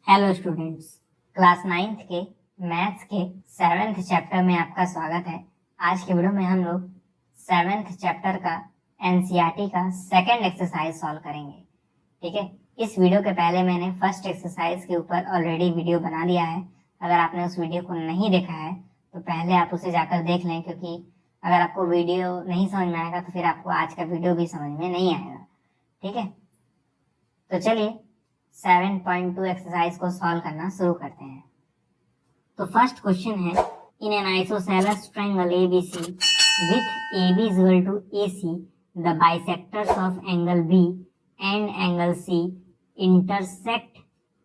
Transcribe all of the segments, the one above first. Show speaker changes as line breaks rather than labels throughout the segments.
Hello students, class 9th के maths के 7th chapter में आपका स्वागत है। आज के वीडियो में हम लोग 7th चैप्टर का एनसीईआरटी का सेकंड एक्सरसाइज सॉल्व करेंगे। ठीक है, इस वीडियो के पहले मैंने फर्स्ट एक्सरसाइज के ऊपर ऑलरेडी वीडियो बना दिया है। अगर आपने उस वीडियो को नहीं देखा है तो पहले आप उसे जाकर देख लें, क्योंकि अगर आपको वीडियो नहीं समझ में आएगा तो फिर आपको आज का वीडियो भी समझ में नहीं आएगा। ठीक है, तो चलिए 7.2 एक्सरसाइज को सॉल्व करना शुरू करते हैं। तो फर्स्ट क्वेश्चन है, in an isosceles triangle ABC with AB is equal to AC, the bisectors of angle B and angle C intersect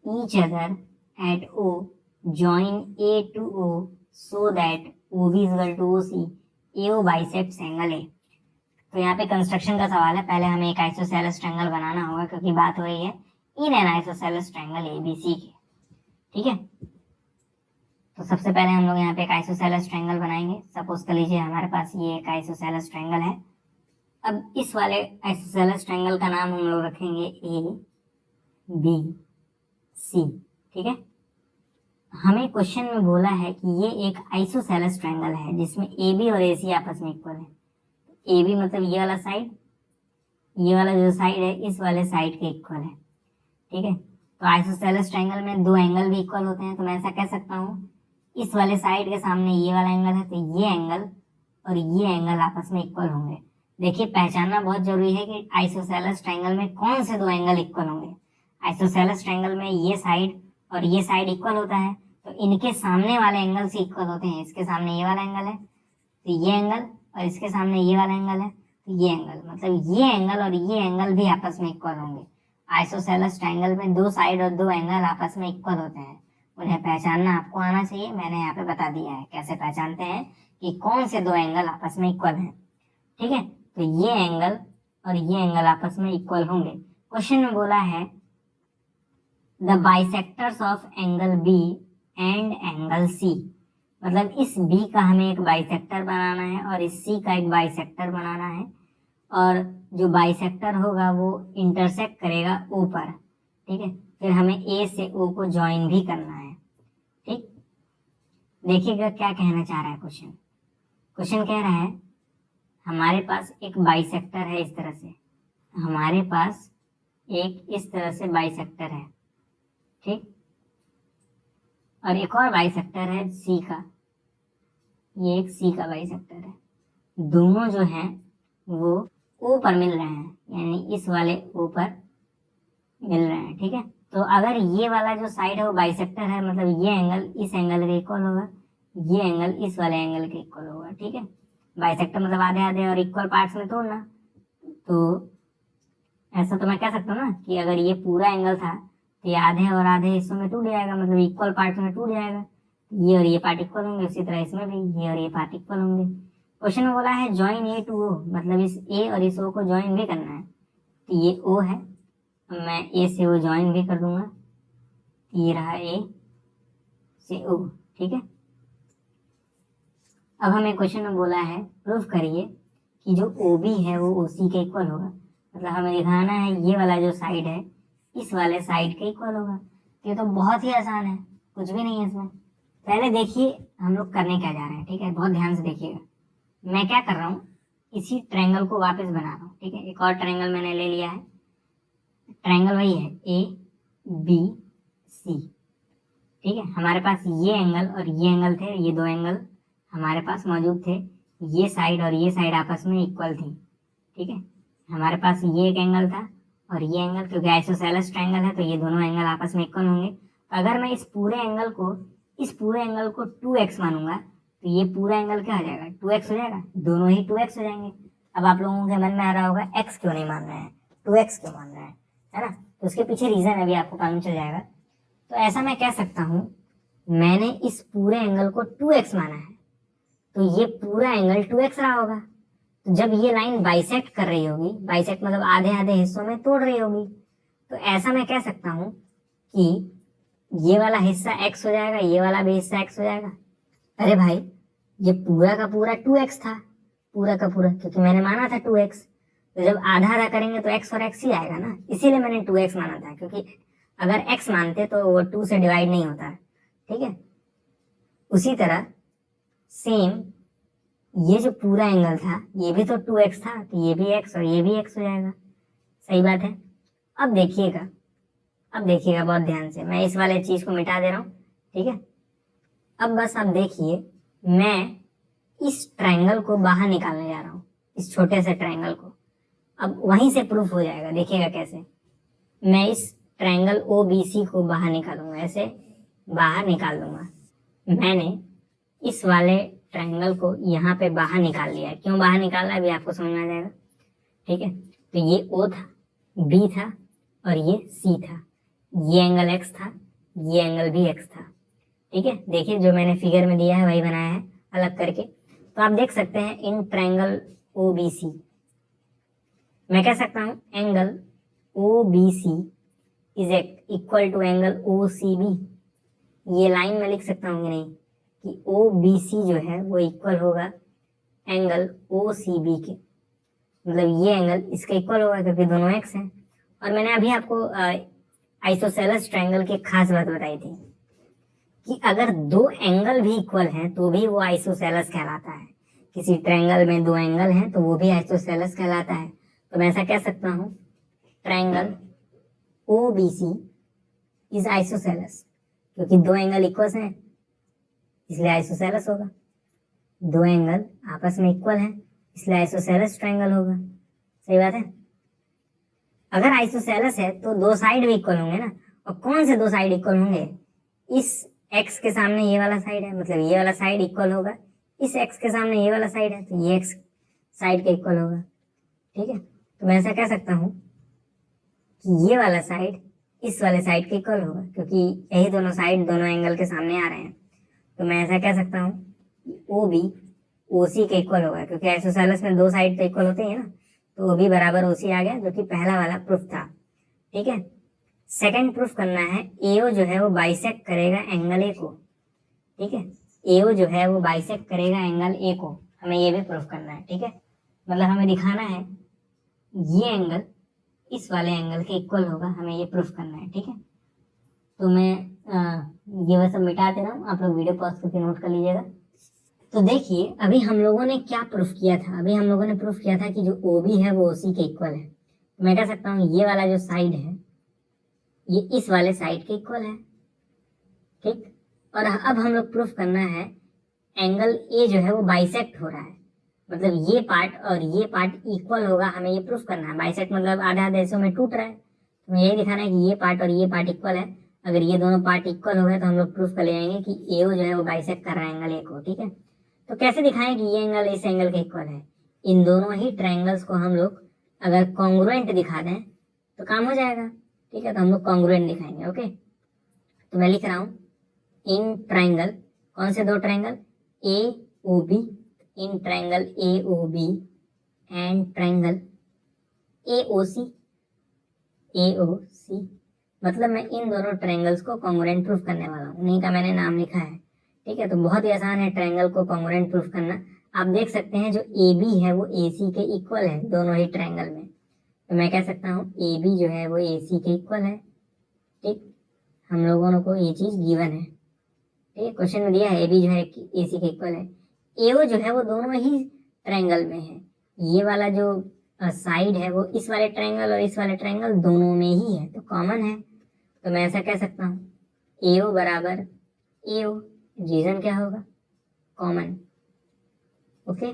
each other at O, join A to O so that OB is equal to OC, AO bisects angle A। तो यहाँ पे construction का सवाल है। पहले हमें एक isosceles triangle बनाना होगा, क्योंकि बात हो रही है in an isosceles triangle ABC की। ठीक है, तो सबसे पहले हम लोग यहाँ पे एक आइसोसेलेस ट्रायंगल बनाएंगे। सपोज कर लीजिए हमारे पास ये एक आइसोसेलेस ट्रायंगल है। अब इस वाले आइसोसेलेस ट्रायंगल का नाम हम लोग रखेंगे ABC। ठीक है, हमें क्वेश्चन में बोला है कि ये एक आइसोसेलेस ट्रायंगल है जिसमें AB और AC आपस में इक्वल है। AB मतलब ये वाला साइड, ये वाला जो साइड है इस वाले साइड के इक्वल है। ठीक है, तो आइसोसेलेस ट्रायंगल में दो एंगल भी इक्वल होते हैं, तो मैं ऐसा कह सकता हूँ इस वाले साइड के सामने ये वाला एंगल है तो ये एंगल और ये एंगल आपस में इक्वल होंगे। देखिए, पहचानना बहुत जरूरी है कि आइसोसेलेस ट्रायंगल में कौन से दो एंगल इक्वल होंगे। आइसोसेलेस ट्रायंगल में ये साइड और ये साइड इक्वल होता है, तो इनके सामने वाले एंगल से इक्वल होते हैं। इसके सामने ये वाला एंगल है तो ये एंगल, और इसके सामने ये वाला एंगल है तो ये एंगल, मतलब ये एंगल और ये एंगल भी आपस में इक्वल होंगे। आइसोसेलेस ट्रायंगल में दो साइड और दो एंगल आपस में इक्वल होते हैं। उन्हें पहचानना आपको आना चाहिए। मैंने यहाँ पे बता दिया है कैसे पहचानते हैं कि कौन से दो एंगल आपस में इक्वल हैं। ठीक है, तो ये एंगल और ये एंगल आपस में इक्वल होंगे। क्वेश्चन में बोला है the bisectors of angle B and angle C, मतलब इस B का हमें एक बाइसेक्टर बनाना है और इस C का एक बाइसेक्टर बनाना है, और जो बाइसेक्टर होगा वो इंटरसेक्ट करेगा O पर। ठीक है, फिर हमें A से O को ज्वाइन भी करना है। ठीक, देखिएगा क्या कहना चाह रहा है क्वेश्चन। क्वेश्चन कह रहा है हमारे पास एक बाइसेक्टर है इस तरह से, हमारे पास एक इस तरह से बाइसेक्टर है। ठीक, और एक और बाइसेक्टर है C का, ये एक C का बाइसेक्टर है। दोनों जो हैं वो O पर मिल रहे हैं, यानी इस वाले O पर मिल रहे हैं। ठीक है, तो अगर ये वाला जो साइड है वो बाइसेक्टर है, मतलब ये एंगल इस एंगल के इक्वल होगा, ये एंगल इस वाले एंगल के इक्वल होगा। ठीक है, बाइसेक्टर मतलब आधे आधे और इक्वल पार्ट्स में तोड़ना। तो ऐसा तो मैं कह सकता हूँ ना कि अगर ये पूरा एंगल था तो ये आधे और आधे हिस्सों में टूट जाएगा, मतलब इक्वल पार्ट में टूट जाएगा। ये और ये पार्ट इक्वल होंगे, उसी तरह इसमें भी ये और ये पार्ट इक्वल होंगे। क्वेश्चन में बोला है ज्वाइन A टू O, मतलब इस A और इस O को ज्वाइन भी करना है। तो ये O है, मैं A से O ज्वाइन भी कर दूंगा, ये रहा A से O। ठीक है, अब हमें क्वेश्चन में बोला है प्रूफ करिए कि जो OB है वो OC के इक्वल होगा, मतलब हमें दिखाना है ये वाला जो साइड है इस वाले साइड के इक्वल होगा। ये तो बहुत ही आसान है, कुछ भी नहीं है इसमें। पहले देखिए हम लोग करने क्या जा रहे हैं। ठीक है, बहुत ध्यान से देखिएगा। मैं क्या कर रहा हूँ, इसी ट्रायंगल को वापस बना रहा हूँ। ठीक है, एक और ट्रायंगल मैंने ले लिया है। ट्रायंगल वही है ABC। ठीक है, हमारे पास ये एंगल और ये एंगल थे, ये दो एंगल हमारे पास मौजूद थे। ये साइड और ये साइड आपस में इक्वल थी। ठीक है, हमारे पास ये एक एंगल था और ये एंगल, क्योंकि आइसोसेलेस ट्रायंगल है तो ये दोनों एंगल आपस में इक्वल होंगे। अगर मैं इस पूरे एंगल को 2x मानूंगा तो ये पूरा एंगल क्या हो जाएगा, 2x हो जाएगा। दोनों ही 2x हो जाएंगे। अब आप लोगों के मन में आ रहा होगा x क्यों नहीं मान रहे हैं, 2x क्यों मान रहे हैं, है ना। तो उसके पीछे रीजन अभी आपको मालूम चल जाएगा। तो ऐसा मैं कह सकता हूँ, मैंने इस पूरे एंगल को 2x माना है तो ये पूरा एंगल 2x रहा होगा। तो जब ये लाइन बाइसेक्ट कर रही होगी, बाइसेक्ट मतलब आधे आधे हिस्सों में तोड़ रही होगी, तो ऐसा मैं कह सकता हूँ कि ये वाला हिस्सा x हो जाएगा, ये वाला भी हिस्सा x हो जाएगा। अरे भाई, ये पूरा का पूरा 2x था, पूरा का पूरा, क्योंकि मैंने माना था 2x। तो जब आधा आधा करेंगे तो x और x ही आएगा ना, इसीलिए मैंने 2x माना था। क्योंकि अगर x मानते तो वो 2 से डिवाइड नहीं होता है, ठीक है। उसी तरह सेम ये जो पूरा एंगल था ये भी तो 2x था, तो ये भी x और ये भी x हो जाएगा, सही बात है। अब देखिएगा बहुत ध्यान से, मैं इस वाले चीज को मिटा दे रहा हूँ, ठीक है। अब बस आप देखिए, मैं इस ट्रायंगल को बाहर निकालने जा रहा हूँ, इस छोटे से ट्रायंगल को। अब वहीं से प्रूफ हो जाएगा, देखिएगा कैसे। मैं इस ट्रायंगल OBC को बाहर निकालूंगा, ऐसे बाहर निकाल दूंगा। मैंने इस वाले ट्रायंगल को यहाँ पे बाहर निकाल लिया है। क्यों बाहर निकालना है अभी आपको समझ में आ जाएगा, ठीक है। तो ये O था, B था और ये C था, ये एंगल X था, ये एंगल भी X था, ठीक है। देखिए जो मैंने फिगर में दिया है वही बनाया है अलग करके। तो आप देख सकते हैं इन ट्रायंगल OBC मैं कह सकता हूं angle OBC is equal to angle OCB। ये लाइन में लिख सकता हूं कि नहीं कि OBC जो है वो इक्वल होगा एंगल OCB के, मतलब ये एंगल इसका इक्वल होगा क्योंकि दोनों x हैं। और मैंने अभी आपको आइसोसेलेस ट्रायंगल की खास बात बताई थी कि अगर दो एंगल भी इक्वल हैं तो भी वो आइसोसेलेस कहलाता है। किसी ट्रायंगल में दो एंगल हैं तो वो भी आइसोसेलेस कहलाता है। तो मैं ऐसा कह सकता हूं ट्रायंगल OBC इज आइसोसेलेस, क्योंकि दो एंगल इक्वल हैं इसलिए आइसोसेलेस होगा। दो एंगल आपस में इक्वल हैं इसलिए आइसोसेलेस ट्रायंगल होगा, सही बात है। अगर आइसोसेलेस है तो दो साइड भी इक्वल होंगे ना, और कौन से दो साइड इक्वल होंगे? इस x के सामने ये वाला साइड है, मतलब ये वाला साइड इक्वल होगा इस x के सामने ये वाला साइड है, तो ये x साइड के इक्वल होगा, ठीक है। तो मैं ऐसा कह सकता हूं कि ये वाला साइड इस वाले साइड के इक्वल होगा, क्योंकि यही दोनों साइड दोनों एंगल के सामने आ रहे हैं। तो मैं ऐसा कह सकता हूँ OB OC के इक्वल होगा, क्योंकि आइसोसेलेस में दो साइड तो इक्वल होते हैं ना। तो OB बराबर OC आ गया, जो कि पहला वाला प्रूफ था, ठीक है। सेकंड प्रूफ करना है AO जो है वो बाइसेक्ट करेगा एंगल A को, ठीक है। AO जो है वो बाइसेक्ट करेगा एंगल A को, हमें ये भी प्रूफ करना है, ठीक है। मतलब हमें दिखाना है ये एंगल इस वाले एंगल के इक्वल होगा, हमें ये प्रूफ करना है, ठीक है। तो मैं ये वह सब मिटा दे रहा हूँ, आप लोग वीडियो पॉज करके नोट कर लीजिएगा। तो देखिए अभी हम लोगों ने क्या प्रूफ किया था, अभी हम लोगों ने प्रूफ किया था कि जो OB है वो OC के इक्वल है। तो मैं कह सकता हूँ ये वाला जो साइड है ये इस वाले साइड के इक्वल है, ठीक। और अब हम लोग प्रूफ करना है एंगल A जो है वो बाइसेक्ट हो रहा है, मतलब ये पार्ट और ये पार्ट इक्वल होगा, हमें ये प्रूफ करना है। बाइसेक्ट मतलब आधा आधा हिस्सों में टूट रहा है, तो हमें यही दिखाना है कि ये पार्ट और ये पार्ट इक्वल है। अगर ये दोनों पार्ट इक्वल हो गए तो हम लोग प्रूफ कर ले जाएंगे कि AO जो है वो बाइसेक्ट कर रहा है एंगल A को, ठीक है। तो कैसे दिखाएं कि ये एंगल इस एंगल के इक्वल है? इन दोनों ही ट्रायंगल्स को हम लोग अगर कॉन्ग्रुएंट दिखा दें तो काम हो जाएगा, ठीक है। तो हम लोग कॉन्ग्रुएंट दिखाएंगे, ओके। तो मैं लिख रहा हूं इन ट्रायंगल, कौन से दो triangle? AOB, in triangle AOB and triangle AOC, मतलब मैं इन दोनों ट्रायंगल्स को कॉन्ग्रुएंट प्रूफ करने वाला हूँ, उन्हीं का मैंने नाम लिखा है, ठीक है। तो बहुत ही आसान है ट्रायंगल को कॉन्ग्रुएंट प्रूफ करना। आप देख सकते हैं जो AB है वो AC के इक्वल है दोनों ही ट्रायंगल में। तो मैं कह सकता हूँ AB जो है वो AC के इक्वल है, ठीक। हम लोगों को ये चीज गिवन है, ठीक है, क्वेश्चन में दिया है AB जो है AC के इक्वल है। AO जो है वो दोनों ही ट्रायंगल में है, ये वाला जो साइड है वो इस वाले ट्रायंगल और इस वाले ट्रायंगल दोनों में ही है, तो कॉमन है। तो मैं ऐसा कह सकता हूँ AO बराबर AO, रीजन क्या होगा? कॉमन, ओके,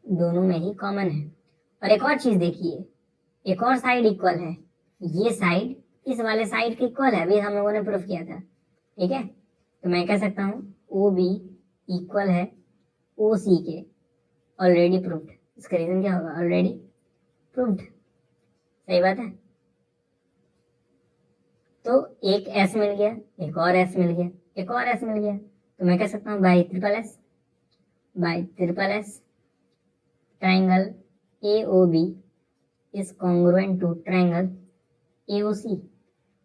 दोनों में ही कॉमन है। और एक और चीज देखिए, एक और साइड इक्वल है, ये साइड इस वाले साइड के इक्वल है, अभी हम लोगों ने प्रूफ किया था, ठीक है। तो मैं कह सकता हूँ OB इक्वल है OC के, ऑलरेडी प्रूफ्ड। इसका रीजन क्या होगा? ऑलरेडी प्रूफ्ड, सही बात है। तो एक S मिल गया, एक और S मिल गया, एक और S मिल गया, तो मैं कह सकता हूँ by triple S triangle AOB is congruent to triangle AOC।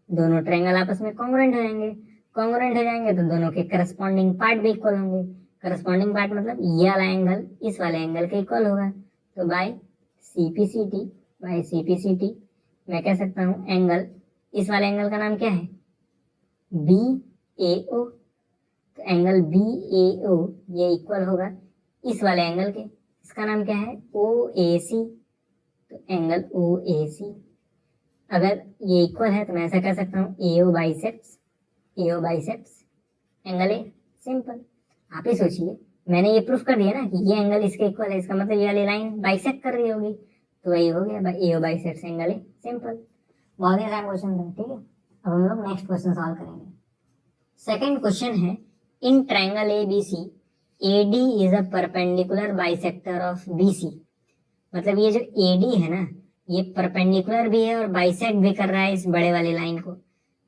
दोनों ट्रायंगल आपस में कॉन्ग्रुएंट हो जाएंगे, कॉन्ग्रुएंट हो जाएंगे तो दोनों के करस्पॉन्डिंग पार्ट भी इक्वल होंगे। करस्पॉन्डिंग पार्ट मतलब ये वाला एंगल इस वाले एंगल के इक्वल होगा। तो बाय CPCT मैं कह सकता हूँ एंगल इस वाले एंगल का नाम क्या है, BAO। तो एंगल BAO ये इक्वल होगा इस वाले एंगल के, इसका नाम क्या है, OAC। तो एंगल OAC अगर ये इक्वल है तो मैं ऐसा कह सकता हूँ AO biceps angle A. Simple. आप ही सोचिए, मैंने ये प्रूफ कर दिया ना कि ये एंगल इसके इक्वल है, इसका मतलब ये वाली लाइन बाइसेक्ट कर रही होगी, तो वही हो गया AO biceps angle A. Simple. बहुत ही आसान क्वेश्चन था, ठीक है। अब हम लोग नेक्स्ट क्वेश्चन सॉल्व करेंगे। सेकंड क्वेश्चन है, in triangle ABC AD is a perpendicular bisector of BC। मतलब ये जो AD है ना, ये परपेंडिकुलर भी है और बाइसेक्ट भी कर रहा है इस बड़े वाली लाइन को।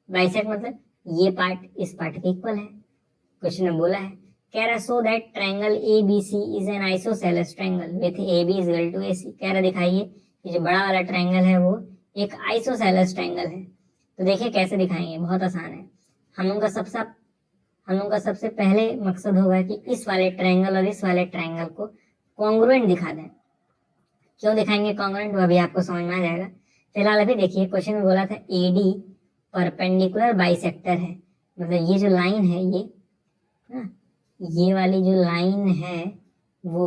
बाइसेक्ट मतलब ये पार्ट इस पार्ट के इक्वल है। क्वेश्चन में बोला है, कह रहा so that triangle ABC is an isosceles triangle with AB is equal to AC। कह रहा दिखाइए ये जो बड़ा वाला ट्रायंगल है वो एक आइसोसेलेस ट्रायंगल है। तो देखिए कैसे दिखाएंगे, बहुत आसान है। हम लोगों का सबसे पहले मकसद होगा कि इस वाले ट्रायंगल और इस वाले ट्रायंगल को कॉन्ग्रुएंट दिखा दें। क्यों दिखाएंगे कॉन्ग्रुएंट, वो अभी आपको समझ में आ जाएगा। फिलहाल अभी देखिए, क्वेश्चन में बोला था AD परपेंडिकुलर बाइसेक्टर है, मतलब ये जो लाइन है ये वाली जो लाइन है वो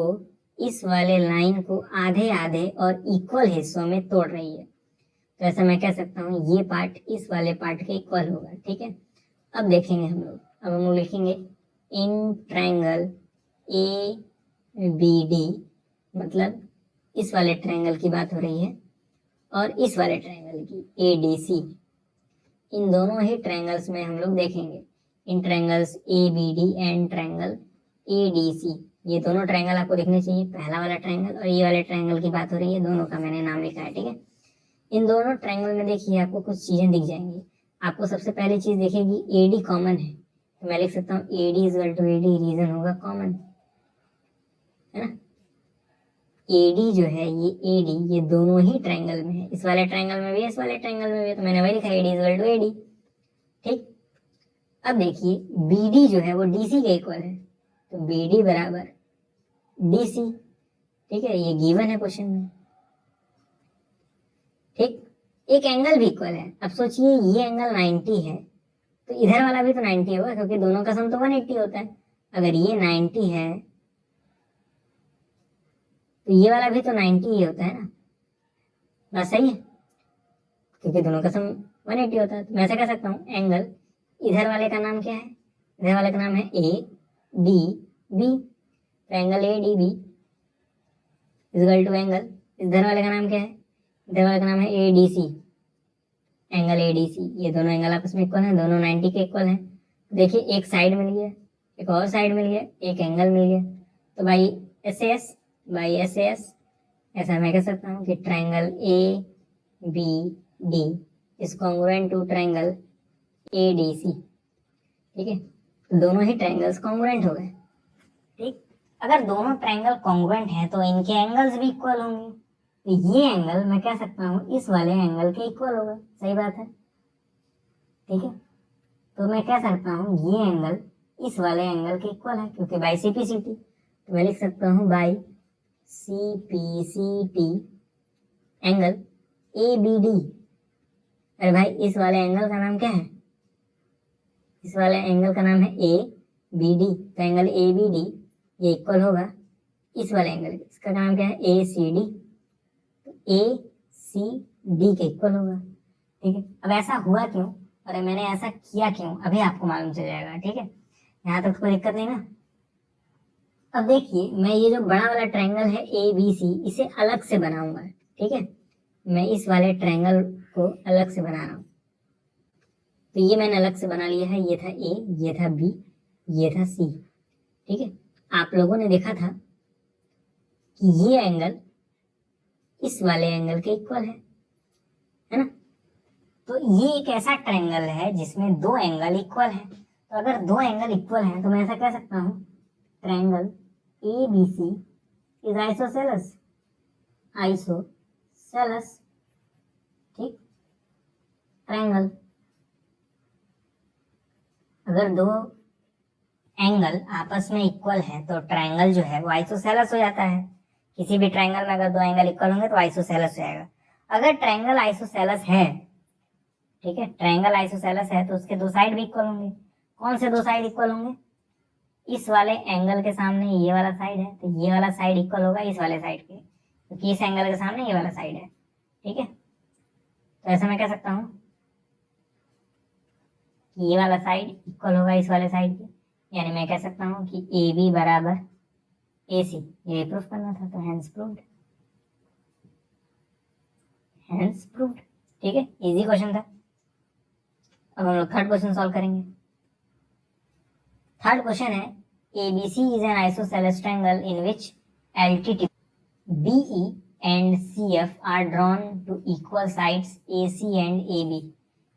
इस वाले लाइन को आधे आधे और इक्वल हिस्सों में तोड़ रही है। तो ऐसा मैं कह सकता हूँ ये पार्ट इस वाले पार्ट के इक्वल होगा, ठीक है। अब देखेंगे हम लोग लिखेंगे इन ट्रायंगल ABD, मतलब इस वाले ट्रायंगल की बात हो रही है और इस वाले ट्रायंगल की ADC। इन दोनों ही ट्रायंगल्स में हम लोग देखेंगे इन triangles ABD and triangle ADC। ये दोनों ट्रायंगल आपको देखने चाहिए, पहला वाला ट्रायंगल और ये वाले ट्रायंगल की बात हो रही है, दोनों का मैंने नाम लिखा है, ठीक है। इन दोनों ट्रायंगल में देखिए आपको कुछ चीजें दिख जाएंगी। आपको सबसे पहली चीज दिखेगी AD कॉमन है, तो मैं लिख सकता हूँ AD is equal to AD, reason होगा कॉमन, है ना। AD जो है ये AD ये दोनों ही ट्रायंगल में है, इस वाले ट्रायंगल में भी है, इस वाले ट्रायंगल में भी है, तो मैंने वही लिखा AD is equal to AD, ठीक। अब देखिए BD जो है वो DC के इक्वल है, तो BD बराबर DC, ठीक है, ये गिवन है क्वेश्चन में, ठीक। एक एंगल भी इक्वल है। अब सोचिए ये एंगल 90 है तो इधर वाला भी तो 90 होगा, क्योंकि दोनों का सम तो 180 होता है। अगर ये 90 है तो ये वाला भी तो 90 ही होता है ना, बात सही है, क्योंकि दोनों का सम 180 होता है। तो मैं ऐसा कह सकता हूँ एंगल इधर वाले का नाम क्या है, इधर वाले का नाम है ADB। तो angle ADB equal to angle इधर वाले का नाम क्या है, इधर वाले का नाम है ADC। एंगल ADC, ये दोनों एंगल आपस में इक्वल हैं, दोनों 90 के इक्वल हैं। देखिए एक साइड मिल गया, एक और साइड मिल गया, एक एंगल मिल गया, तो बाई SAS ऐसा मैं कह सकता हूँ कि triangle ABD is congruent to triangle ADC, ठीक है। तो दोनों ही ट्रायंगल्स कॉन्ग्रुएंट हो गए, ठीक। अगर दोनों ट्रायंगल कॉन्ग्रुएंट हैं तो इनके एंगल्स भी इक्वल होंगे, तो ये एंगल मैं कह सकता हूँ इस वाले एंगल के इक्वल होगा, सही बात है, ठीक है। तो मैं कह सकता हूँ ये एंगल इस वाले एंगल के इक्वल है, क्योंकि बाई CPCT। तो मैं लिख सकता हूँ बाई CPCT एंगल ABD। अरे भाई इस वाले एंगल का नाम क्या है, इस वाले एंगल का नाम है ABD। तो एंगल ABD ये इक्वल होगा इस वाले एंगल के, इसका नाम क्या है ACD। ACD के इक्वल होगा, ठीक है। अब ऐसा हुआ क्यों और मैंने ऐसा किया क्यों, अभी आपको मालूम चल जाएगा, ठीक है। यहाँ तक तो कोई दिक्कत नहीं ना। अब देखिए मैं ये जो बड़ा वाला ट्रायंगल है ABC इसे अलग से बनाऊंगा, ठीक है। मैं इस वाले ट्रायंगल को अलग से बना रहा हूँ, तो ये मैंने अलग से बना लिया है। ये था A, ये था B, ये था C, ठीक है। आप लोगों ने देखा था कि ये एंगल इस वाले एंगल के इक्वल है ना। तो ये एक ऐसा ट्रायंगल है जिसमें दो एंगल इक्वल है। तो अगर दो एंगल इक्वल हैं तो मैं ऐसा कह सकता हूँ ट्रायंगल ABC इज आइसोसेलेस, ठीक। ट्रायंगल अगर दो एंगल आपस में इक्वल है तो ट्रायंगल जो है वो आइसोसेलेस हो जाता है। किसी भी ट्रायंगल में अगर दो एंगल इक्वल होंगे तो आइसोसेलेस हो जाएगा। अगर ट्रायंगल आइसोसेलेस है, ठीक है, ट्रायंगल आइसोसेलेस है तो उसके दो साइड भी इक्वल होंगे। कौन से दो साइड इक्वल होंगे? इस वाले एंगल के सामने ये वाला साइड है तो ये वाला साइड इक्वल होगा इस वाले साइड के, क्योंकि इस एंगल के सामने ये वाला साइड है। ठीक है, तो ऐसे मैं कह सकता हूँ कि ये वाला साइड इक्वल होगा इस वाले साइड के, यानी मैं कह सकता हूँ कि ए बी बराबर ए सी। ये प्रूफ करना था तो हैंस प्रूव्ड, हैंस प्रूव्ड। ठीक है, इजी क्वेश्चन था। अब हम लोग थर्ड क्वेश्चन सॉल्व करेंगे। थर्ड क्वेश्चन है ABC is an isosceles triangle in which altitude BE and CF are drawn to equal sides AC and AB।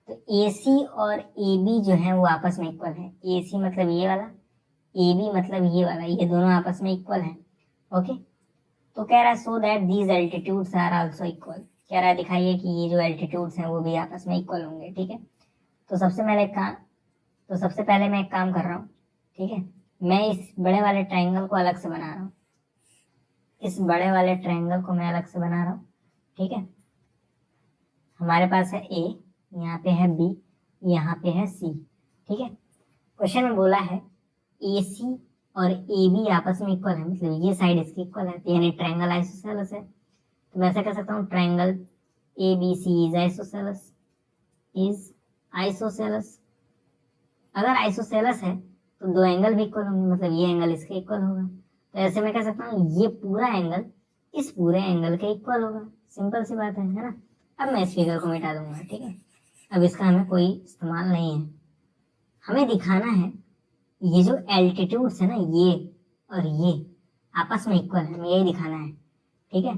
तो AC और AB जो है वो आपस में इक्वल है। AC मतलब ये वाला, AB मतलब ये वाला, ये दोनों आपस में इक्वल है। ओके, तो कह रहा है so that these altitudes are also equal. कह रहा है दिखाइए कि ये जो एल्टीट्यूड्स हैं वो भी आपस में इक्वल होंगे। ठीक है, तो सबसे पहले मैं एक काम कर रहा हूँ। ठीक है, मैं इस बड़े वाले ट्रायंगल को अलग से बना रहा हूँ। इस बड़े वाले ट्रायंगल को मैं अलग से बना रहा हूँ। ठीक है, हमारे पास है ए, यहाँ पे है बी, यहाँ पे है सी। ठीक है, क्वेश्चन में बोला है ए सी और ए बी आपस में इक्वल है, मतलब ये साइड इसकी इक्वल है, यानी ट्रायंगल आइसोसेलेस है। तो मैं ऐसा कह सकता हूँ triangle A B C is isosceles, is isosceles. अगर आइसोसेलेस है तो दो एंगल भी इक्वल होंगे, मतलब ये एंगल इसके इक्वल होगा। तो ऐसे मैं कह सकता हूँ ये पूरा एंगल इस पूरे एंगल के इक्वल होगा। सिंपल सी बात है ना। अब मैं इस फिगर को मिटा दूंगा। ठीक है, अब इसका हमें कोई इस्तेमाल नहीं है। हमें दिखाना है ये जो एल्टीट्यूड्स है ना, ये और ये आपस में इक्वल है, हमें यही दिखाना है। ठीक है,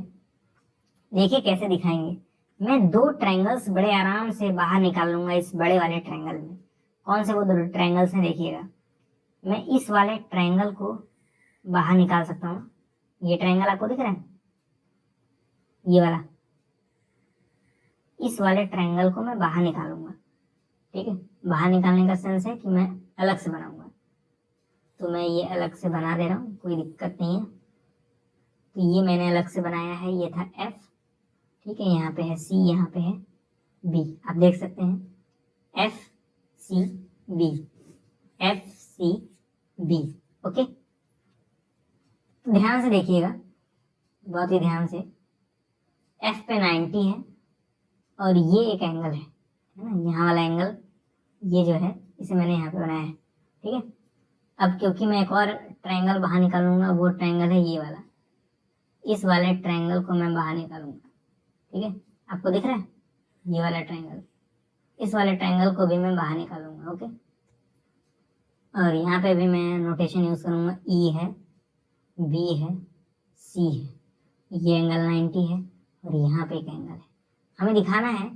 देखिए कैसे दिखाएंगे। मैं दो ट्रायंगल्स बड़े आराम से बाहर निकाल लूंगा इस बड़े वाले ट्रायंगल में। कौन से वो दो ट्रायंगल्स हैं देखिएगा। मैं इस वाले ट्रायंगल को बाहर निकाल सकता हूँ। ये ट्रायंगल आपको दिख रहा है, ये वाला, इस वाले ट्रायंगल को मैं बाहर निकालूंगा। ठीक है, बाहर निकालने का सेंस है कि मैं अलग से बनाऊंगा। तो मैं ये अलग से बना दे रहा हूँ, कोई दिक्कत नहीं है। तो ये मैंने अलग से बनाया है, ये था F। ठीक है, यहाँ पे है C, यहाँ पे है B। आप देख सकते हैं F C B, F C B। Okay, ध्यान से देखिएगा, बहुत ही ध्यान से। F पे 90 है और ये एक एंगल है ना, यहाँ वाला एंगल, ये जो है इसे मैंने यहाँ पे बनाया है। ठीक है, अब क्योंकि मैं एक और ट्रायंगल बाहर निकालूंगा, वो ट्रायंगल है ये वाला, इस वाले ट्रायंगल को मैं बाहर निकालूंगा। ठीक है, आपको दिख रहा है ये वाला ट्रायंगल, इस वाले ट्रायंगल को भी मैं बाहर निकालूंगा। ओके, और यहाँ पे भी मैं नोटेशन यूज करूंगा, E है, B है, C है, ये एंगल 90 है और यहाँ पे एक एंगल है। हमें दिखाना है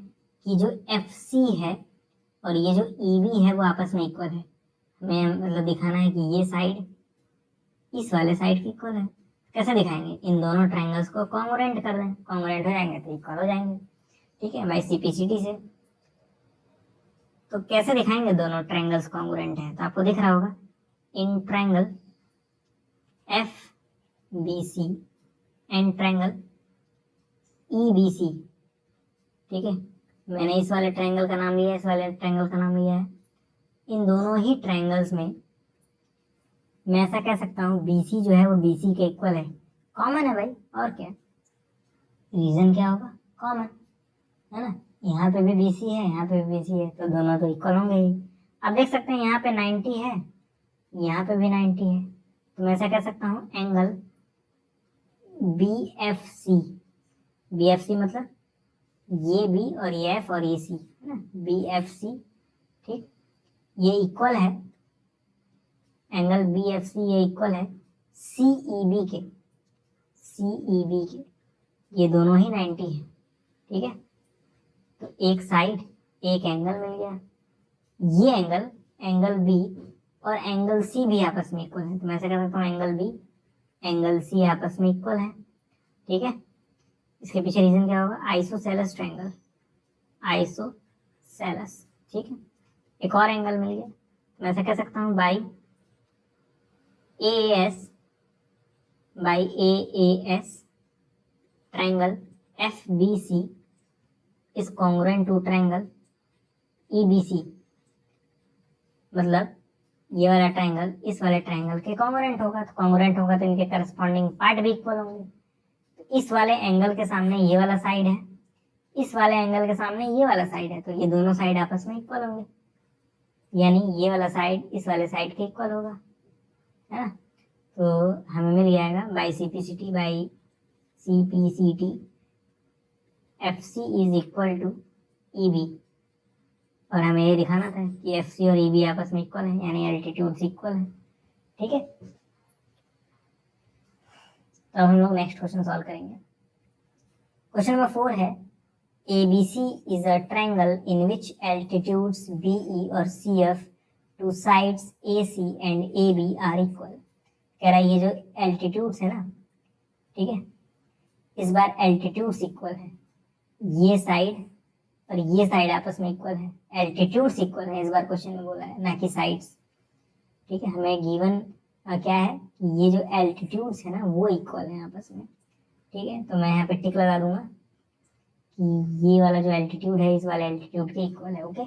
कि जो FC है और ये जो EB है वो आपस में इक्वल है। हमें मतलब दिखाना है कि ये साइड इस वाले साइड की इक्वल है। कैसे दिखाएंगे? इन दोनों ट्रायंगल्स को कॉन्ग्रुएंट कर दें, कॉन्ग्रुएंट हो जाएंगे तो इक्वल हो जाएंगे। ठीक है, बाय CPCT से। तो कैसे दिखाएंगे दोनों ट्रायंगल्स कॉन्ग्रुएंट हैं? तो आपको दिख रहा होगा in triangle FBC and triangle EBC। ठीक है, मैंने इस वाले ट्रायंगल का नाम लिया है, इस वाले ट्रायंगल का नाम लिया है। इन दोनों ही ट्रायंगल्स में मैं ऐसा कह सकता हूँ BC जो है वो BC के इक्वल है। कॉमन है भाई, और क्या रीजन क्या होगा? कॉमन है ना, यहाँ पे भी BC है, यहाँ पे भी BC है, तो दोनों तो इक्वल होंगे ही। आप देख सकते हैं यहाँ पे 90 है, यहाँ पे भी 90 है, तो मैं ऐसा कह सकता हूँ एंगल BFC। BFC मतलब ये B और ये F और ये C है ना, BFC। ठीक, ये इक्वल है, एंगल BFC ये इक्वल है CEB के, CEB के, ये दोनों ही 90 है। ठीक है, तो एक साइड एक एंगल मिल गया। ये एंगल B और एंगल C भी आपस में इक्वल है, तो मैं ऐसे कह सकता हूँ एंगल B एंगल C आपस में इक्वल है। ठीक है, इसके पीछे रीजन क्या होगा? Isosceles triangle, isosceles. ठीक है, एक और एंगल मिल गया, मैं ऐसा कह सकता हूँ by AAS triangle FBC is congruent to triangle EBC मतलब ये वाला ट्रायंगल इस वाले ट्रायंगल के कॉन्ग्रुएंट होगा, तो कॉन्ग्रुएंट होगा तो इनके करस्पॉन्डिंग पार्ट भी इक्वल होंगे। तो इस वाले एंगल के सामने ये वाला साइड है, इस वाले एंगल के सामने ये वाला साइड है, तो ये दोनों साइड आपस में इक्वल होंगे, यानी ये वाला साइड इस वाले साइड के इक्वल होगा, है ना। तो हमें मिल जाएगा by CPCT by CPCT FC is equal to EB, और हमें ये दिखाना था कि FC और EB आपस में इक्वल है, यानी एल्टीट्यूड इक्वल है। ठीक है, तो अब हम लोग नेक्स्ट क्वेश्चन सॉल्व करेंगे। क्वेश्चन नंबर 4 है ABC is a triangle in which altitudes BE और CF to sides AC and AB are equal। कह रहा है ये जो एल्टीट्यूड्स है ना, ठीक है, इस बार एल्टीट्यूड्स इक्वल है, ये साइड और ये साइड आपस में इक्वल है, एल्टीट्यूड्स इक्वल है इस बार क्वेश्चन में बोला है, ना कि साइड्स। ठीक है, हमें गिवन क्या है कि ये जो एल्टीट्यूड्स है ना वो इक्वल है आपस में। ठीक है, तो मैं यहाँ पे टिक लगा दूंगा कि ये वाला जो एल्टीट्यूड है इस वाले एल्टीट्यूड के इक्वल है। ओके,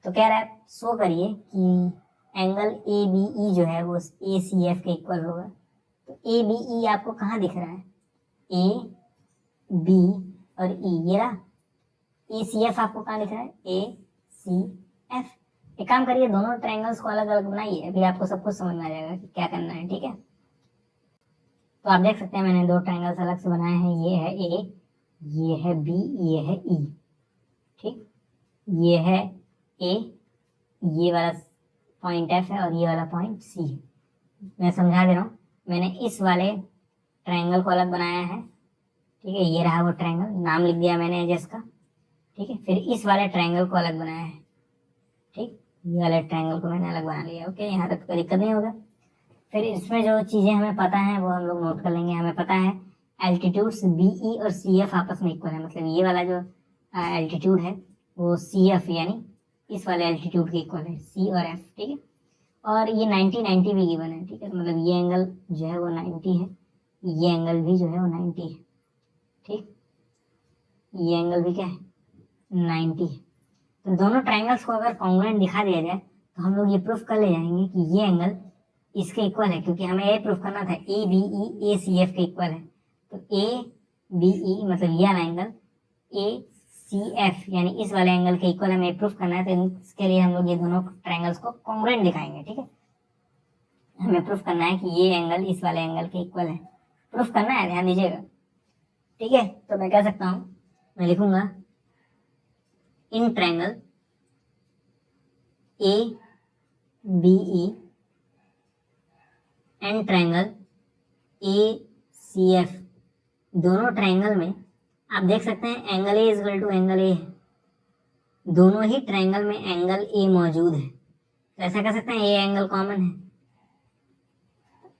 तो कह रहा है शो करिए कि एंगल ABE जो है वो ACF के इक्वल होगा। तो ABE आपको कहाँ दिख रहा है, A B और E, ये रहा। ACF आपको कहाँ दिख रहा है, ACF। एक काम करिए, दोनों ट्रायंगल्स को अलग अलग बनाइए, अभी आपको सब कुछ समझ में आ जाएगा कि क्या करना है। ठीक है, तो आप देख सकते हैं मैंने दो ट्रायंगल्स अलग से बनाए हैं, ये है A, ये है B, ये है E। ठीक, ये है A, ये वाला पॉइंट F है और ये वाला पॉइंट C है। मैं समझा दे रहा हूँ, मैंने इस वाले ट्रायंगल को अलग बनाया है। ठीक है, ये रहा वो ट्रायंगल, नाम लिख दिया मैंने एजेस का। ठीक है, फिर इस वाले ट्रायंगल को अलग बनाया है। ठीक, ये वाले ट्रायंगल को मैंने अलग बना लिया। ओके, यहाँ तक कोई दिक्कत नहीं होगा। फिर इसमें जो चीज़ें हमें पता है वो हम लोग नोट कर लेंगे। हमें पता है एल्टीट्यूड्स BE और CF आपस में इक्वल है, मतलब ये वाला जो एल्टीट्यूड है वो CF यानी इस वाले एल्टीट्यूड के इक्वल है, C और F। ठीक है, और ये 90 भी गिवन है। ठीक है, तो मतलब ये एंगल जो है वो 90 है, ये एंगल भी जो है वो 90 है। ठीक, ये एंगल भी क्या है, 90 है। तो दोनों ट्रायंगल्स को अगर कॉन्ग्रुएंट दिखा दिया जाए तो हम लोग ये प्रूफ कर ले जाएंगे कि ये एंगल इसके इक्वल है, क्योंकि हमें ये प्रूफ करना था ABE ACF के इक्वल है। तो ABE मतलब ये वाला एंगल ACF यानी इस वाले एंगल के इक्वल हमें प्रूफ करना है। तो इसके लिए हम लोग ये दोनों ट्रायंगल्स को कॉन्ग्रुएंट दिखाएंगे। ठीक है, हमें प्रूफ करना है कि ये एंगल इस वाले एंगल के इक्वल है, प्रूफ करना है, ध्यान दीजिएगा। ठीक है, तो मैं कह सकता हूँ, मैं लिखूंगा in triangle ABE and triangle ACF, दोनों ट्रायंगल में आप देख सकते हैं angle A equal to angle A है, दोनों ही ट्रायंगल में एंगल A मौजूद है। तो ऐसा कह सकते हैं ये एंगल कॉमन है,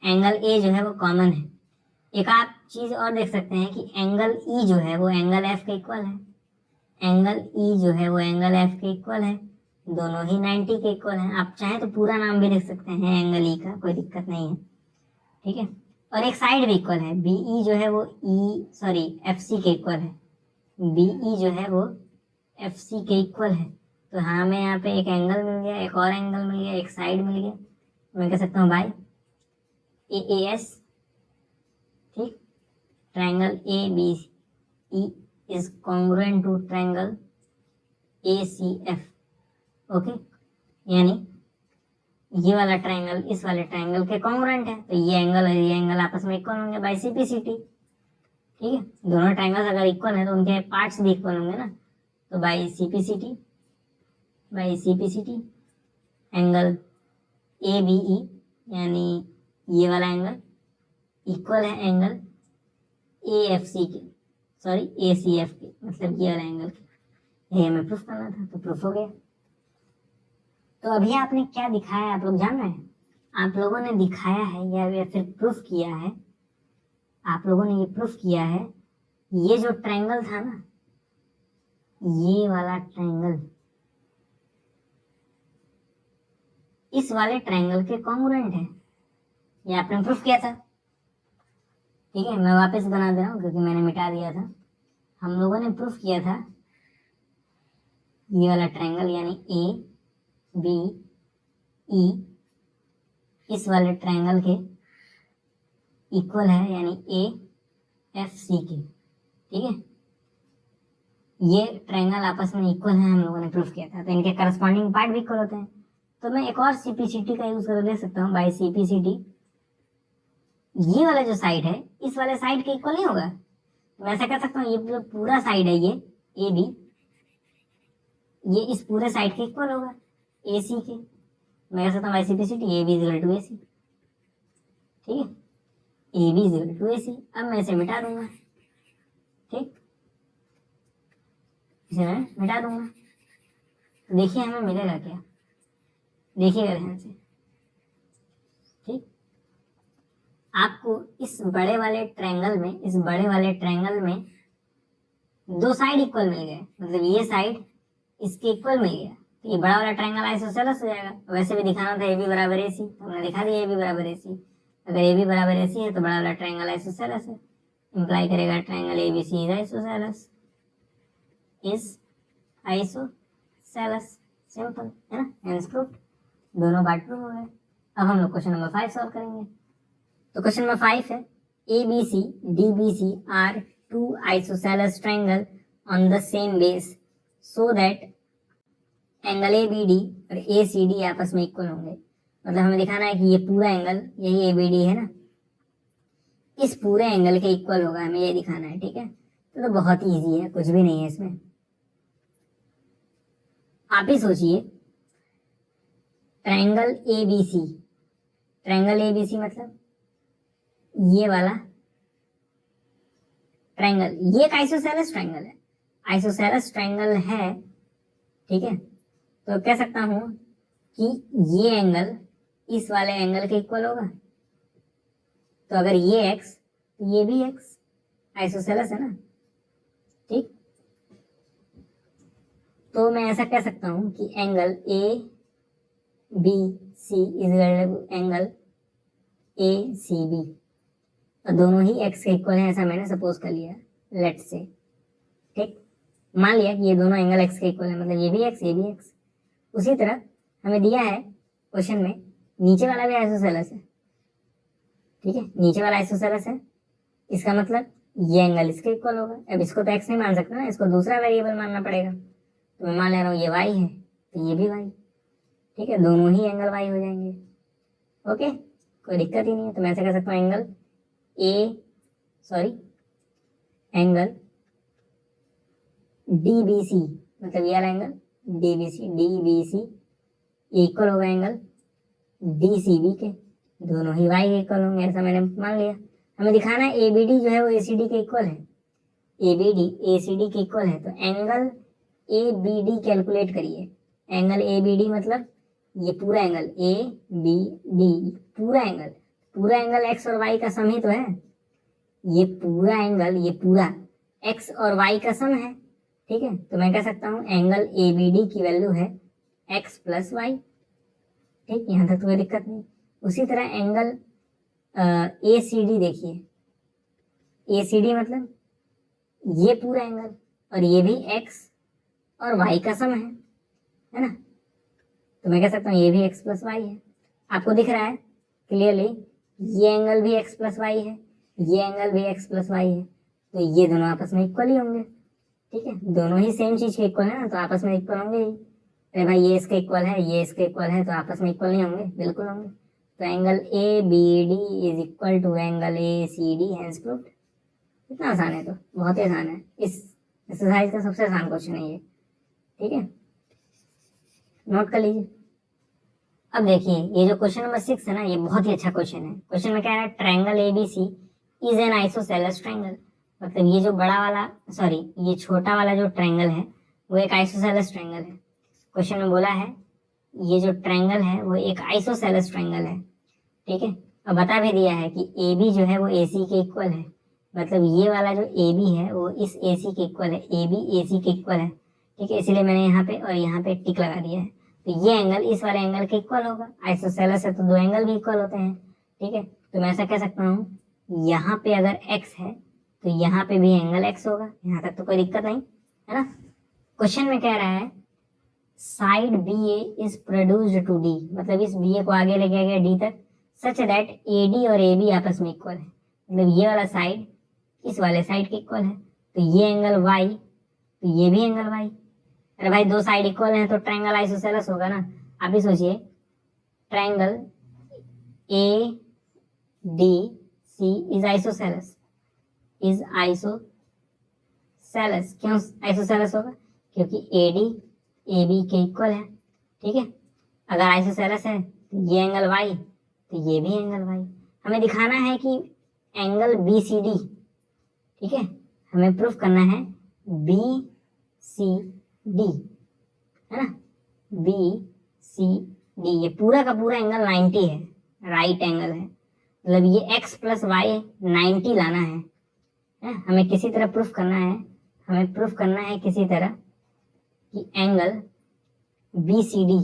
एंगल A जो है वो कॉमन है। एक आप चीज और देख सकते हैं कि एंगल E जो है वो एंगल F के इक्वल है, एंगल E जो है वो एंगल F के इक्वल है, दोनों ही 90 के इक्वल हैं। आप चाहें तो पूरा नाम भी लिख सकते हैं एंगल E का, कोई दिक्कत नहीं है। ठीक है, और एक साइड भी इक्वल है, BE जो है वो FC के इक्वल है, BE जो है वो FC के इक्वल है। तो हमें यहाँ पे एक एंगल मिल गया, एक और एंगल मिल गया, एक साइड मिल गया, मैं कह सकता हूँ बाय AAS। ठीक, triangle ABE is congruent to triangle ACF। Okay, यानी ये वाला ट्रायंगल इस वाले ट्रायंगल के कॉन्ग्रुएंट है, तो ये एंगल और ये एंगल आपस में इक्वल होंगे बाय CPCT। ठीक है, दोनों ट्रायंगल्स अगर इक्वल है तो उनके पार्ट्स भी इक्वल होंगे ना, तो बाय CPCT एंगल ABE यानी ये वाला एंगल इक्वल है एंगल AFC के, ACF के, मतलब ये वाला एंगल के। ये हमें प्रूफ करना था, तो प्रूफ हो गया। तो अभी आपने क्या दिखाया आप लोग जान रहे हैं, आप लोगों ने दिखाया है या फिर प्रूफ किया है, आप लोगों ने ये प्रूफ किया है ये जो ट्रायंगल था ना, ये वाला ट्रायंगल इस वाले ट्रायंगल के कॉन्ग्रुएंट है, ये आपने प्रूफ किया था। ठीक है, मैं वापस बना दे रहा हूँ क्योंकि मैंने मिटा दिया था। हम लोगों ने प्रूफ किया था ये वाला ट्रायंगल यानी ए बी ई इस वाले ट्रायंगल के इक्वल है, यानी ए एफ सी के। ठीक है, ये ट्रायंगल आपस में इक्वल है, हम लोगों ने प्रूफ किया था, तो इनके करस्पॉन्डिंग पार्ट भी इक्वल होते हैं। तो मैं एक और सीपीसीटी का यूज कर ले सकता हूँ, बाय सीपीसीटी ये वाला जो साइड है इस वाले साइड के इक्वल नहीं होगा। मैं ऐसा कर सकता हूँ, ये जो पूरा साइड है ये ए बी, ये इस पूरे साइड के इक्वल होगा ए सी के। मैं कह सकता हूँ by CPCT A B is equal to A C. ठीक है, A B is equal to A C. अब मैं इसे मिटा दूंगा। ठीक, इसे मैं मिटा दूंगा। तो देखिए हमें मिलेगा क्या, देखिएगा ध्यान से। ठीक, आपको इस बड़े वाले ट्रायंगल में दो साइड इक्वल मिल गए, मतलब ये साइड इसके इक्वल मिल गया, तो ये बड़ा वाला ट्रायंगल आइसोसेलेस हो जाएगा। वैसे भी दिखाना था ए बी बराबर ए सी, तो हमने दिखा दिया ए बी बराबर ए सी। अगर ए बी बराबर ए सी है तो बड़ा वाला ट्रायंगल आइसोसेलेस है, इंप्लाई करेगा triangle A B C is isosceles, simple है ना, हेंस प्रूव्ड, दोनों पार्ट प्रूव हो गए। अब हम लोग क्वेश्चन नंबर 5 सॉल्व करेंगे। तो क्वेश्चन नंबर 5 है, A B C D B C are two isosceles triangle on the same base so that angle A B D और ए सी डी आपस में इक्वल होंगे। मतलब हमें दिखाना है कि ये पूरा एंगल, यही ए बी डी है ना, इस पूरे एंगल के इक्वल होगा, हमें ये दिखाना है। ठीक है, तो बहुत इजी है, कुछ भी नहीं है इसमें। आप ही सोचिए, triangle A B C, triangle A B C मतलब ये वाला ट्रायंगल, ये एक आइसोसेलेस ट्रायंगल है, आइसोसेलेस ट्रायंगल है। ठीक है, तो कह सकता हूं कि ये एंगल इस वाले एंगल के इक्वल होगा। तो अगर ये x तो ये भी x, आइसोसेलेस है ना। ठीक, तो मैं ऐसा कह सकता हूं कि angle A B C is angle A C B, और दोनों ही x के इक्वल है, ऐसा मैंने सपोज कर लिया, लेट्स से। ठीक, मान लिया कि ये दोनों एंगल x के इक्वल है, मतलब ये भी x ये भी x। उसी तरह हमें दिया है क्वेश्चन में, नीचे वाला भी आइसोसेलेस है। ठीक है, नीचे वाला आइसोसेलेस है, इसका मतलब ये एंगल इसके इक्वल होगा। अब इसको तो x नहीं मान सकते ना, इसको दूसरा वेरिएबल मानना पड़ेगा। तो मैं मान ले रहा हूँ ये y है, तो ये भी y। ठीक है, दोनों ही एंगल y हो जाएंगे। ओके, कोई दिक्कत ही नहीं है। तो मैं ऐसे कह सकता हूँ एंगल डी बी सी, मतलब ये वाला angle D B C equal होगा एंगल डी सी बी के, दोनों ही y के इक्वल होंगे, ऐसा मैंने मान लिया। हमें दिखाना है ए बी डी जो है वो ए सी डी के इक्वल है, A B D A C D के इक्वल है। तो angle A B D calculate करिए। एंगल ए बी डी मतलब ये पूरा एंगल ए बी डी, पूरा एंगल एक्स और वाई का सम ही तो है। ये पूरा एंगल, ये पूरा एक्स और वाई का सम है। ठीक है, तो मैं कह सकता हूँ एंगल ए बी डी की वैल्यू है एक्स प्लस वाई। ठीक, यहाँ तक तो कोई दिक्कत नहीं। उसी तरह एंगल ए सी डी देखिए, ए सी डी मतलब ये पूरा एंगल और ये भी एक्स और वाई का सम है ना। तो मैं कह सकता हूँ ये भी एक्स प्लस वाई है। आपको दिख रहा है क्लियरली, ये एंगल भी एक्स प्लस वाई है, ये एंगल भी एक्स प्लस वाई है, तो ये दोनों आपस में इक्वल ही होंगे। ठीक है, दोनों ही सेम चीज के इक्वल है ना, तो आपस में इक्वल होंगे ही। अरे भाई ये इसके इक्वल है, ये इसके इक्वल है, तो आपस में इक्वल नहीं होंगे? बिल्कुल होंगे। तो angle A B D is equal to angle A C D, hence proved. इतना आसान है, तो बहुत ही आसान है। इस एक्सरसाइज का सबसे आसान क्वेश्चन है ये। ठीक है, नोट कर लीजिए। अब देखिए ये जो क्वेश्चन नंबर 6 है ना, ये बहुत ही अच्छा क्वेश्चन है। क्वेश्चन में क्या है, triangle ABC is an isosceles triangle. मतलब ये जो बड़ा वाला, सॉरी ये छोटा वाला जो ट्रायंगल है वो एक आइसोसेलेस ट्रायंगल है। क्वेश्चन में बोला है ये जो ट्रायंगल है वो एक आइसोसेलेस ट्रायंगल है। ठीक है, और बता भी दिया है कि ए बी जो है वो ए सी के इक्वल है। मतलब ये वाला जो ए बी है वो इस ए सी के इक्वल है, ए बी ए सी के इक्वल है। ठीक है, इसीलिए मैंने यहाँ पे और यहाँ पे टिक लगा दिया है। तो ये एंगल इस वाले एंगल के इक्वल होगा। आइसोसेलेस है तो दो एंगल भी इक्वल होते हैं। ठीक है, तो मैं ऐसा कह सकता हूँ यहाँ पे अगर x है तो यहाँ पे भी एंगल x होगा। यहाँ तक तो कोई दिक्कत नहीं है ना। क्वेश्चन में कह रहा है side B A is produced to D, मतलब इस बी ए को आगे लेके गया डी तक, सच दैट ए डी और ए बी आपस में इक्वल है, मतलब ये वाला साइड इस वाले साइड के इक्वल है, तो ये एंगल वाई तो ये भी एंगल वाई। अरे भाई दो साइड इक्वल हैं तो ट्रायंगल आइसोसेलेस होगा ना। आप भी सोचिए, triangle A D C is isosceles, is isosceles. क्यों आइसोसेलेस होगा? क्योंकि ए डी ए बी के इक्वल है, ठीक है। अगर आइसोसेलेस है तो ये एंगल वाई तो ये भी एंगल वाई। हमें दिखाना है कि एंगल बी सी डी, ठीक है, हमें प्रूफ करना है बी सी डी, है ना, बी सी डी, ये पूरा का पूरा एंगल 90 है, राइट एंगल है, मतलब ये x प्लस वाई 90 लाना है, हमें किसी तरह प्रूफ करना है, हमें प्रूफ करना है किसी तरह कि angle B C D,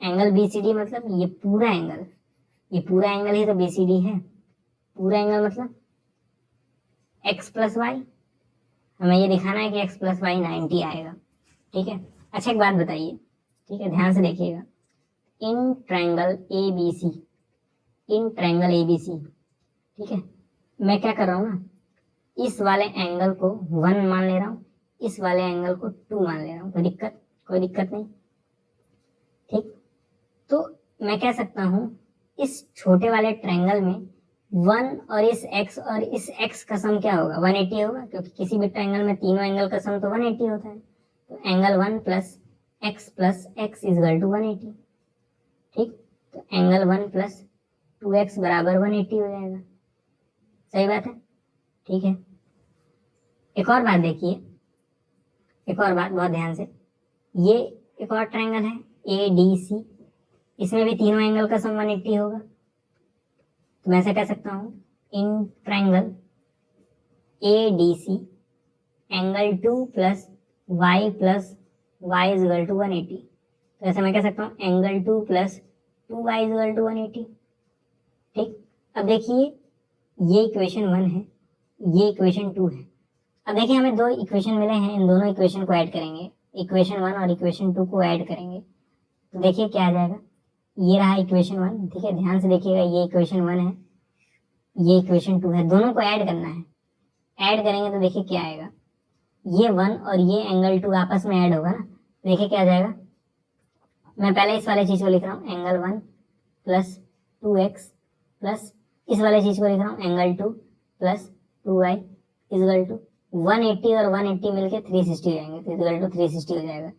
angle B C D मतलब ये पूरा एंगल, ये पूरा एंगल ही तो बी सी डी है, पूरा एंगल मतलब x प्लस वाई, हमें ये दिखाना है कि x प्लस वाई 90 आएगा, ठीक है। अच्छा एक बात बताइए, ठीक है, ध्यान से देखिएगा, in triangle A B C, in triangle A B C, ठीक है, मैं क्या कर रहा हूँ ना, इस वाले एंगल को 1 मान ले रहा हूँ, इस वाले एंगल को 2 मान ले रहा हूँ, कोई दिक्कत नहीं, ठीक। तो मैं कह सकता हूँ इस छोटे वाले ट्रायंगल में 1 और इस x का सम क्या होगा? 180 होगा, क्योंकि किसी भी ट्रायंगल में तीनों एंगल का सम तो 180 होता है। तो angle 1 plus x is equal to 180, ठीक। तो एंगल 1 प्लस 2x बराबर 180 हो जाएगा, सही बात है, ठीक है। एक और बात देखिए, एक और बात बहुत ध्यान से, ये एक और ट्रायंगल है ए डी सी, इसमें भी तीनों एंगल का सम 180 होगा। तो मैं ऐसे कह सकता हूँ in triangle A D C angle 2 plus y is equal to 180, तो ऐसे मैं कह सकता हूँ angle 2 plus 2y is equal to 180, ठीक। अब देखिए ये इक्वेशन 1 है, ये इक्वेशन 2 है। अब देखिए हमें दो इक्वेशन मिले हैं, इन दोनों इक्वेशन को ऐड करेंगे, इक्वेशन 1 और इक्वेशन 2 को ऐड करेंगे, तो देखिए क्या आ जाएगा, ये रहा इक्वेशन 1, ठीक है, ध्यान से देखिएगा, ये इक्वेशन 1 है, ये इक्वेशन 2 है, दोनों को ऐड करना है, ऐड करेंगे तो देखिए क्या आएगा, ये 1 और ये एंगल 2 आपस में ऐड होगा ना, देखिए क्या आ जाएगा। मैं पहले इस वाले चीज को लिख रहा हूँ एंगल 1 प्लस 2x प्लस इस वाले चीज को लिख रहा हूँ angle 2 plus 2y is equal to 180 और 180 मिलके 360 हो जाएंगे, तो इजगल टू 360 हो जाएगा।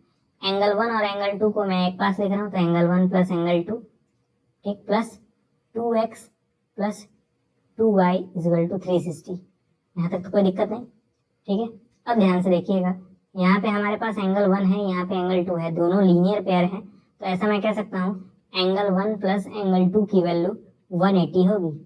एंगल 1 और एंगल 2 को मैं एक पास लिख रहा हूँ, तो एंगल 1 प्लस एंगल 2, ठीक, plus 2x plus 2y is equal to 360, यहाँ तक तो कोई दिक्कत नहीं, ठीक है। अब ध्यान से देखिएगा, यहाँ पे हमारे पास एंगल 1 है, यहाँ पे एंगल 2 है, दोनों लीनियर पेयर हैं, तो ऐसा मैं कह सकता हूँ एंगल 1 प्लस एंगल 2 की वैल्यू 180 होगी,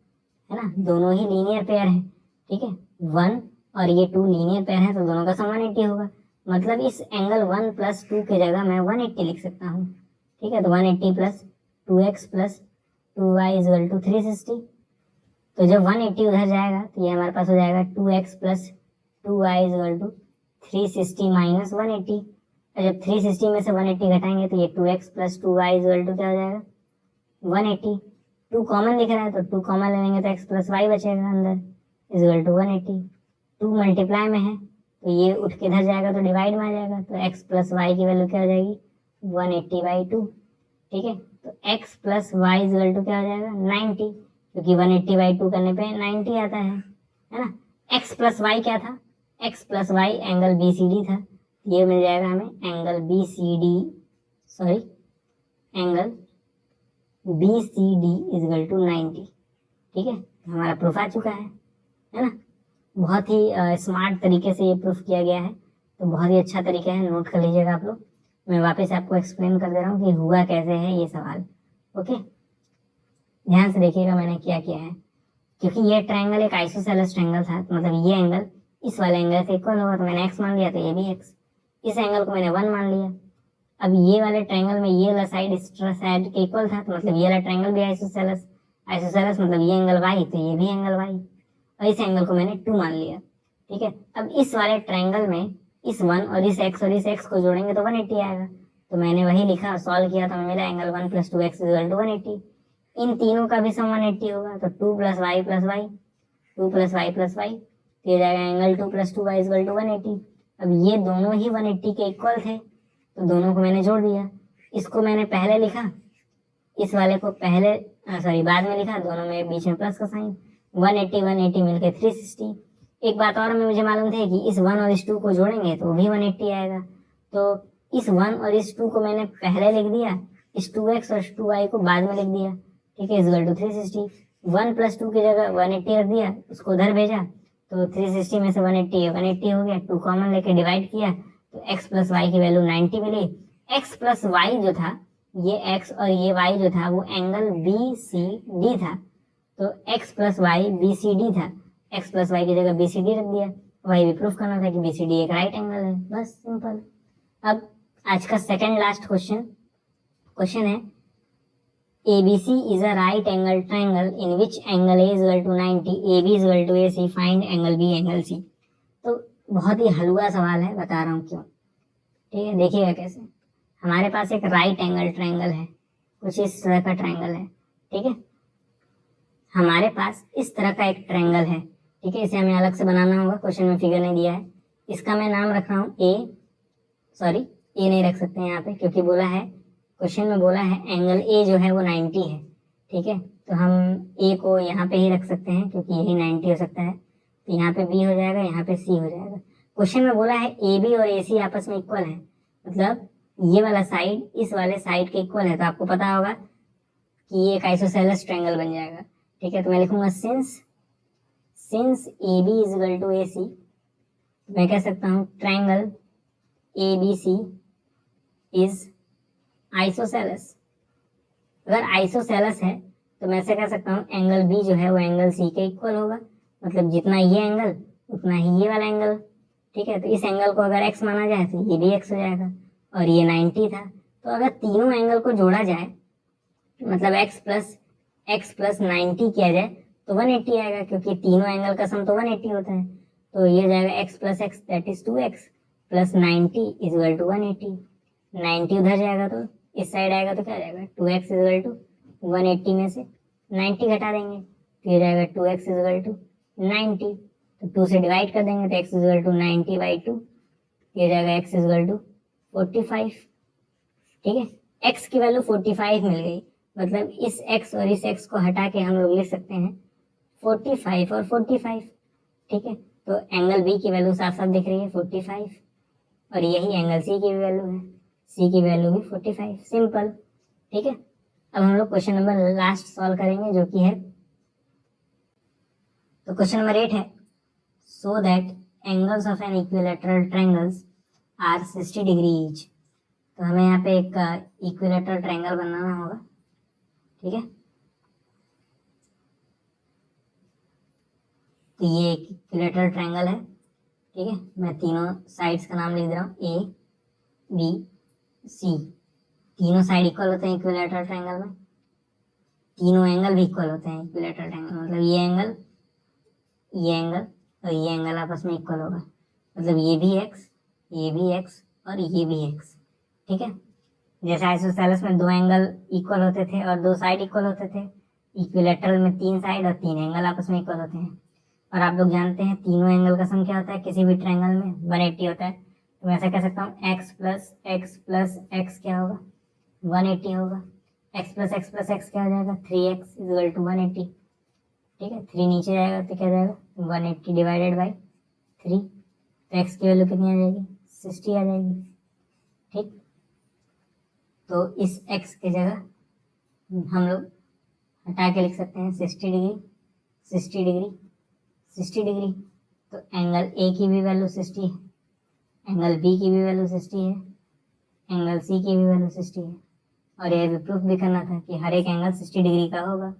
है ना, दोनों ही लीनियर पेयर हैं, ठीक है, 1 और ये 2 लीनियर पेयर हैं, तो दोनों का सम 180 होगा, मतलब इस एंगल 1 प्लस 2 की जगह मैं 180 लिख सकता हूँ, ठीक है। तो 180 plus 2x plus 2y is equal to 360, तो जब 180 उधर जाएगा तो ये हमारे पास हो जाएगा 2x plus 2y is equal to 360 minus 180, और जब 360 में से 180 घटाएंगे तो ये 2x plus 2y is equal to क्या हो जाएगा 180, 2 कॉमन दिख रहा है तो 2 कॉमन ले लेंगे तो x प्लस वाई बचेगा अंदर इजगल टू 180, 2 मल्टीप्लाई में है तो ये उठ के इधर जाएगा तो डिवाइड में आ जाएगा, तो x प्लस वाई की वैल्यू क्या हो जाएगी 180/2, ठीक है। तो x plus y is equal to क्या हो जाएगा 90, क्योंकि 180/2 करने पे 90 आता है ना। x प्लस वाई क्या था, x plus Y angle B C D था, ये मिल जाएगा हमें angle B C D, sorry angle B C D is equal to 90, ठीक है। हमारा प्रूफ आ चुका है ना, बहुत ही स्मार्ट तरीके से ये प्रूफ किया गया है, तो बहुत ही अच्छा तरीका है, नोट कर लीजिएगा आप लोग। मैं वापस आपको एक्सप्लेन कर दे रहा हूँ कि हुआ कैसे है ये सवाल, ओके, ध्यान से देखिएगा मैंने क्या किया है। क्योंकि ये ट्रायंगल एक आइसोसेलेस ट्रायंगल था, मतलब ये एंगल इस वाले एंगल से इक्वल होगा, तो मैंने x मान लिया, तो ये भी x, इस एंगल को मैंने 1 मान लिया। अब ये वाले ट्रायंगल में ये वाला साइड इस साइड के इक्वल था, तो मतलब ये वाला ट्रायंगल भी आइसोसेलेस, आइसोसेलेस मतलब ये एंगल y, तो ये भी एंगल y, और इस एंगल को मैंने 2 मान लिया, ठीक है। अब इस वाले ट्रायंगल में इस 1 और इस x को जोड़ेंगे तो 180 आएगा, तो मैंने वही लिखा, सॉल्व किया तो मिला एंगल 1 + 2x = 180। इन तीनों का भी सम 180 होगा, तो 2 + y + y, 2 + y + y, तो ये जाएगा एंगल 2 + 2y = 180। अब ये दोनों ही 180 के इक्वल थे, तो दोनों को मैंने जोड़ दिया। इसको मैंने पहले लिखा, इस वाले को पहले बाद में लिखा, दोनों में बीच में प्लस का साइन। 180 180 मिलके 360। एक बात और मुझे मालूम थी कि इस 1 और इस 2 को जोड़ेंगे तो भी 180 आएगा, तो इस 1 और इस 2 को मैंने पहले लिख दिया, इस 2x और 2y को बाद में लिख दिया, ठीक है, = 360। 1 + 2 की जगह 180 रख दिया, उसको उधर भेजा, तो 360 में से 180 हो गया, 2 कॉमन लेके डिवाइड किया, तो x + y की वैल्यू 90 मिली। x + y जो था, ये x और ये y जो था वो एंगल BCD था, तो x + y BCD था, x + y की जगह BCD रख दिया। वही भी प्रूफ करना था कि BCD एक राइट एंगल है, बस सिंपल। अब आज का सेकंड लास्ट क्वेश्चन है, ABC is a right angle triangle in which angle A = 90, AB = AC, find angle B, angle C। तो बहुत ही हलवा सवाल है, बता रहा हूँ क्यों, ठीक है, देखिएगा कैसे। हमारे पास एक राइट एंगल ट्रायंगल है, कुछ इस तरह का ट्रायंगल है, ठीक है, हमारे पास इस तरह का एक ट्रायंगल है, ठीक है, इसे हमें अलग से बनाना होगा, क्वेश्चन में फिगर नहीं दिया है। इसका मैं नाम रख रहा हूँ ए नहीं रख सकते हैं यहाँ पे, क्योंकि बोला है, क्वेश्चन में बोला है एंगल ए जो है वो 90 है, ठीक है, तो हम ए को यहाँ पे ही रख सकते हैं क्योंकि यही 90 हो सकता है, तो यहाँ पे बी हो जाएगा, यहाँ पे सी हो जाएगा। क्वेश्चन में बोला है ए बी और ए सी आपस में इक्वल है, मतलब ये वाला साइड इस वाले साइड के इक्वल है, तो आपको पता होगा कि ये एक आइसोसेलेस ट्रायंगल बन जाएगा, ठीक है। तो मैं लिखूंगा सिंस ए बी = ए सी, मैं कह सकता हूँ triangle A B C is isosceles. अगर आइसोसेलेस है तो मैं ऐसे कह सकता हूँ एंगल बी जो है वो एंगल सी के इक्वल होगा, मतलब जितना ये एंगल उतना ही ये वाला एंगल, ठीक है। तो इस एंगल को अगर x माना जाए तो ये भी x हो जाएगा, और ये 90 था, तो अगर तीनों एंगल को जोड़ा जाए, मतलब x + 90 किया जाए तो 180 आएगा, क्योंकि तीनों एंगल का सम तो 180 होता है। तो ये जाएगा x + x that is 2x + 90 = 180। 90 उधर जाएगा तो इस साइड आएगा तो क्या जाएगा, 2x = 180 में से 90 घटा देंगे तो ये जाएगा 2x = 90, तो 2 से डिवाइड कर देंगे तो x = 90/2, ये जाएगा x = 45, ठीक है। x की वैल्यू 45 मिल गई, मतलब इस x और इस x को हटा के हम लोग लिख सकते हैं 45 और 45, ठीक है। तो एंगल बी की वैल्यू साफ साफ दिख रही है 45, और यही एंगल सी की वैल्यू है, सी की वैल्यू भी 45, सिंपल, ठीक है। अब हम लोग क्वेश्चन नंबर लास्ट सॉल्व करेंगे, जो कि है, तो क्वेश्चन नंबर 8 है, so that angles of an equilateral triangles are 60 degree each. तो हमें यहाँ पे एक इक्विलैटरल ट्रायंगल बनाना होगा, ठीक है। तो ये एक इक्विलैटरल ट्रायंगल है, ठीक है, मैं तीनों साइड्स का नाम लिख रहा हूँ, ए बी सी, तीनों साइड इक्वल होते हैं इक्विलैटरल ट्रायंगल में, तीनों एंगल भी इक्वल होते हैं इक्विलैटरल ट्रायंगल, मतलब ये एंगल और ये एंगल आपस में इक्वल होगा, मतलब ये भी x और ये भी x, ठीक है। जैसे आइसोसेलेस में 2 एंगल इक्वल होते थे और 2 साइड इक्वल होते थे, इक्विलैटरल में 3 साइड और 3 एंगल आपस में इक्वल होते हैं। और आप लोग जानते हैं तीनों एंगल का सम क्या होता है, किसी भी ट्रायंगल में 180 होता है। तो मैं ऐसा कह सकता हूँ x + x क्या होगा, 180 होगा, x + x क्या हो जाएगा, 3x = 180, ठीक है। 3 नीचे जाएगा तो क्या जाएगा, 180/3, तो x की वैल्यू कितनी आ जाएगी, 60 आ जाएगी, ठीक। तो इस x की जगह हम लोग हटा के लिख सकते हैं 60 डिग्री। तो एंगल ए की भी वैल्यू 60 है, एंगल बी की भी वैल्यू 60 है, एंगल सी की भी वैल्यू 60 है, और यह भी प्रूफ भी करना था कि हर एक एंगल 60 डिग्री का होगा,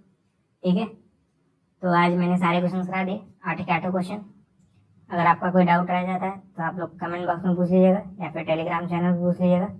ठीक है। तो आज मैंने सारे क्वेश्चन करा दिए, 8 के 8 क्वेश्चन। अगर आपका कोई डाउट रह जाता है तो आप लोग कमेंट बॉक्स में पूछ लीजिएगा या फिर टेलीग्राम चैनल पर पूछ लीजिएगा।